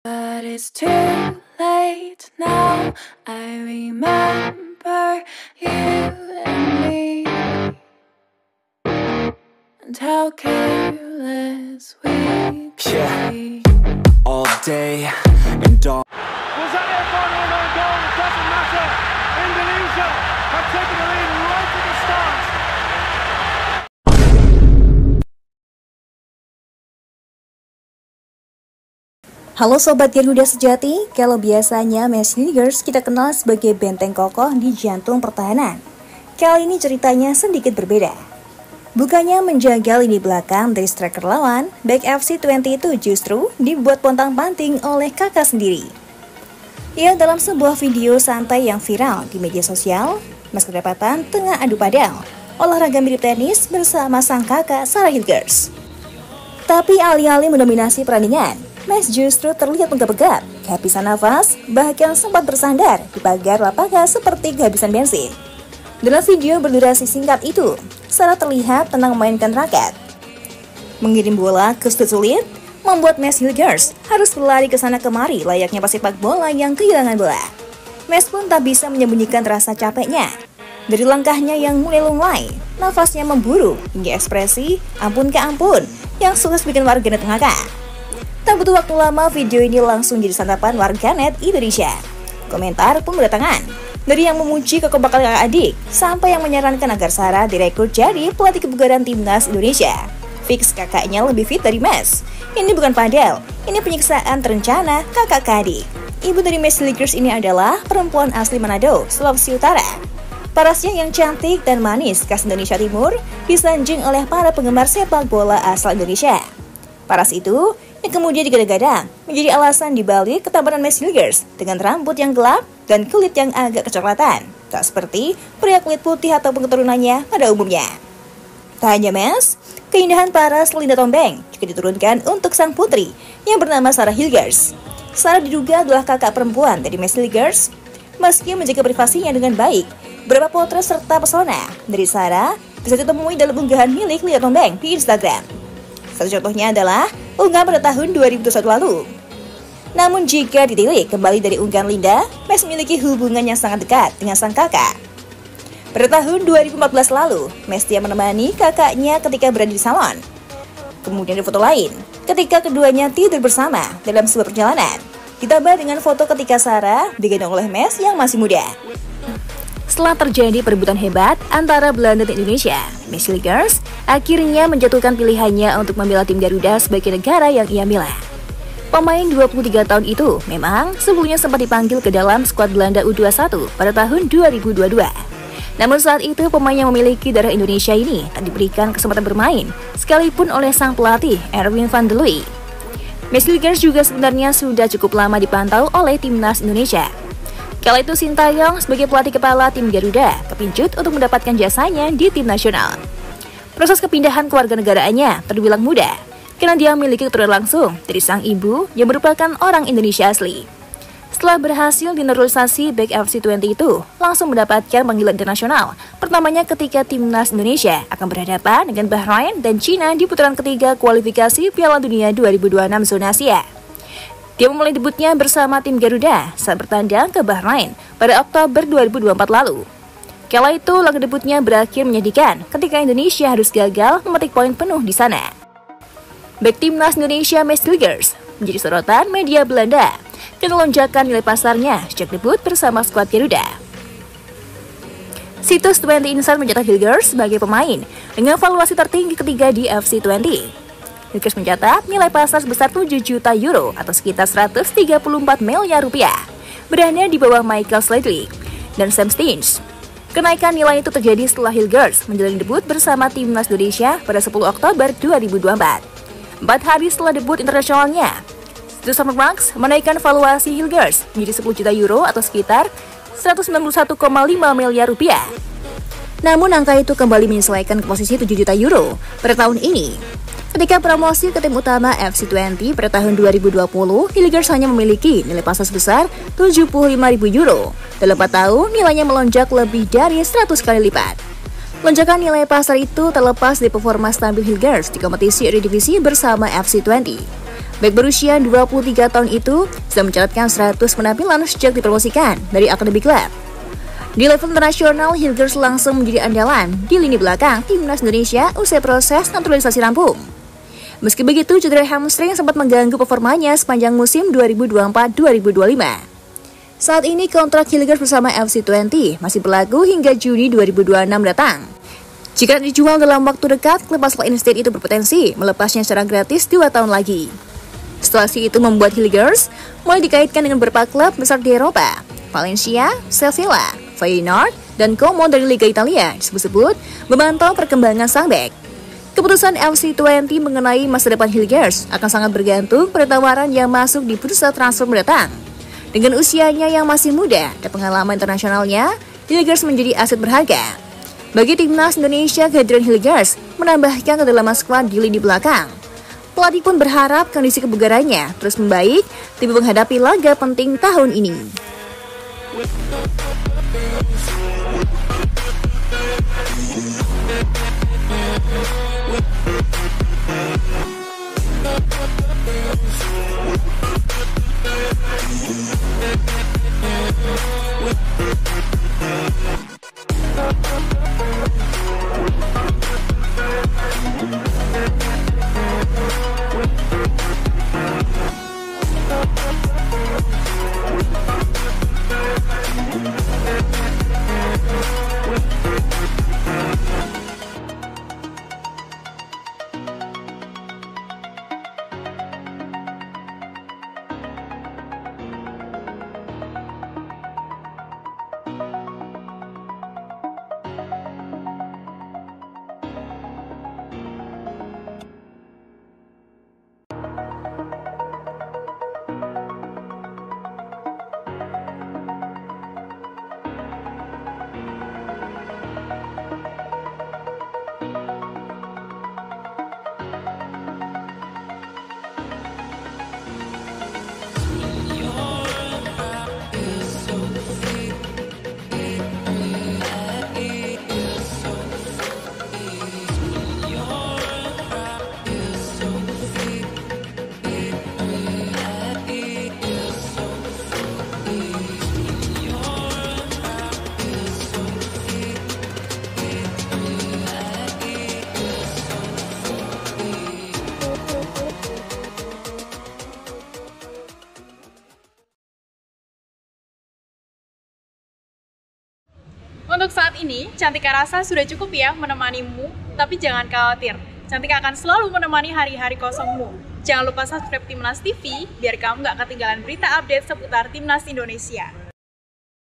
But it's too late now. I remember you and me, and how careless we could be. All day and all. Was that their final known goal? It doesn't matter. Indonesia have taken the lead right at the start. Halo Sobat Garuda Sejati, kalau biasanya Messi Leaguers kita kenal sebagai benteng kokoh di jantung pertahanan. Kali ini ceritanya sedikit berbeda. Bukannya menjaga lini belakang dari striker lawan, back FC20 itu justru dibuat pontang-panting oleh kakak sendiri. Ya, dalam sebuah video santai yang viral di media sosial, Mas kedapatan tengah adu padel, olahraga mirip tenis bersama sang kakak Sarah Hilgers. Tapi alih-alih mendominasi perandingan, Mes justru terlihat menggap-gap, kehabisan nafas, bahkan sempat bersandar di pagar lapangan seperti kehabisan bensin. Dalam video berdurasi singkat itu, Sarah terlihat tenang memainkan raket. Mengirim bola ke sudut sulit, membuat Mes Hilgers harus berlari ke sana kemari layaknya pesepak bola yang kehilangan bola. Mes pun tak bisa menyembunyikan rasa capeknya. Dari langkahnya yang mulai lunglai, nafasnya memburu, hingga ekspresi ampun ke ampun yang sukses bikin warganet ngakak. Tak butuh waktu lama, video ini langsung jadi santapan warganet Indonesia. Komentar pun berdatangan, dari yang memuji kekompakan kakak adik, sampai yang menyarankan agar Sarah direkrut jadi pelatih kebugaran timnas Indonesia. Fix kakaknya lebih fit dari Mes. Ini bukan padel, ini penyiksaan terencana kakak ke adik. Ibu dari Messi Leaguers ini adalah perempuan asli Manado, Sulawesi Utara. Parasnya yang cantik dan manis khas Indonesia Timur disanjung oleh para penggemar sepak bola asal Indonesia. Paras itu yang kemudian digadang-gadang menjadi alasan dibalik ketampanan Messi Leaguers dengan rambut yang gelap dan kulit yang agak kecoklatan, tak seperti pria kulit putih ataupun keturunannya pada umumnya. Tak hanya Mes, keindahan paras Linda Tombeng juga diturunkan untuk sang putri yang bernama Sarah Hilgers. Sarah diduga adalah kakak perempuan dari Messi Leaguers. Meski menjaga privasinya dengan baik, beberapa potret serta pesona dari Sarah bisa ditemui dalam unggahan milik Linda Tombeng di Instagram. Satu contohnya adalah unggahan pada tahun 2021 lalu. Namun jika ditilik kembali dari unggahan Linda, Mes memiliki hubungan yang sangat dekat dengan sang kakak. Pada tahun 2014 lalu, Mes dia menemani kakaknya ketika berada di salon. Kemudian ada foto lain, ketika keduanya tidur bersama dalam sebuah perjalanan, ditambah dengan foto ketika Sarah digendong oleh Mes yang masih muda. Setelah terjadi perebutan hebat antara Belanda dan Indonesia, Messi Leaguers akhirnya menjatuhkan pilihannya untuk membela tim Garuda sebagai negara yang ia bela. Pemain 23 tahun itu memang sebelumnya sempat dipanggil ke dalam skuad Belanda U21 pada tahun 2022. Namun saat itu pemain yang memiliki darah Indonesia ini tak diberikan kesempatan bermain, sekalipun oleh sang pelatih Erwin van der Looy. Messi Leaguers juga sebenarnya sudah cukup lama dipantau oleh timnas Indonesia. Kala itu Sintayong sebagai pelatih kepala tim Garuda kepincut untuk mendapatkan jasanya di tim nasional. Proses kepindahan kewarganegaraannya terbilang mudah, karena dia memiliki keturunan langsung dari sang ibu yang merupakan orang Indonesia asli. Setelah berhasil dinaturalisasi, back FC20 itu langsung mendapatkan panggilan internasional, pertamanya ketika timnas Indonesia akan berhadapan dengan Bahrain dan Cina di putaran ketiga kualifikasi Piala Dunia 2026 zona Asia. Dia memulai debutnya bersama tim Garuda saat bertandang ke Bahrain pada Oktober 2024 lalu. Kala itu laga debutnya berakhir menyedihkan ketika Indonesia harus gagal memetik poin penuh di sana. Back timnas Indonesia Messi Leaguers menjadi sorotan media Belanda karena lonjakan nilai pasarnya sejak debut bersama skuad Garuda. Situs 20 Insight mencatat Hilgers sebagai pemain dengan valuasi tertinggi ketiga di FC20. Hilgers mencatat nilai pasar sebesar 7 juta euro atau sekitar 134 miliar rupiah, berada di bawah Michael Sladley dan Sam Steens. Kenaikan nilai itu terjadi setelah Hilgers menjalani debut bersama timnas Indonesia pada 10 Oktober 2024. 4 hari setelah debut internasionalnya, situs Summermax menaikkan valuasi Hilgers menjadi 10 juta euro atau sekitar 191,5 miliar rupiah. Namun angka itu kembali menyesuaikan ke posisi 7 juta euro pada tahun ini. Ketika promosi ke tim utama FC20 pada tahun 2020, Hilgers hanya memiliki nilai pasar sebesar 75.000 euro. Dalam 4 tahun, nilainya melonjak lebih dari 100 kali lipat. Lonjakan nilai pasar itu terlepas dari performa stabil Hilgers di kompetisi Eredivisie bersama FC20. Bek berusia 23 tahun itu sudah mencatatkan 100 penampilan sejak dipromosikan dari akademi klub. Di level internasional, Hilgers langsung menjadi andalan di lini belakang timnas Indonesia usai proses naturalisasi rampung. Meski begitu, cedera hamstring sempat mengganggu performanya sepanjang musim 2024-2025. Saat ini kontrak Hilgers bersama FC20 masih berlaku hingga Juni 2026 datang. Jika dijual dalam waktu dekat, klub asal Instead itu berpotensi melepasnya secara gratis 2 tahun lagi. Situasi itu membuat Hilgers mulai dikaitkan dengan beberapa klub besar di Eropa, Valencia, Sevilla, Feyenoord, dan Como dari Liga Italia disebut-sebut memantau perkembangan sang bek. Keputusan FC20 mengenai masa depan Hilgers akan sangat bergantung pada tawaran yang masuk di bursa transfer mendatang. Dengan usianya yang masih muda dan pengalaman internasionalnya, Hilgers menjadi aset berharga. Bagi timnas Indonesia, kehadiran Hilgers menambahkan kedalaman skuad di lini belakang. Pelatih pun berharap kondisi kebugarannya terus membaik demi menghadapi laga penting tahun ini. Untuk saat ini, Cantika rasa sudah cukup ya menemanimu, tapi jangan khawatir. Cantika akan selalu menemani hari-hari kosongmu. Jangan lupa subscribe Timnas TV, biar kamu gak ketinggalan berita update seputar Timnas Indonesia.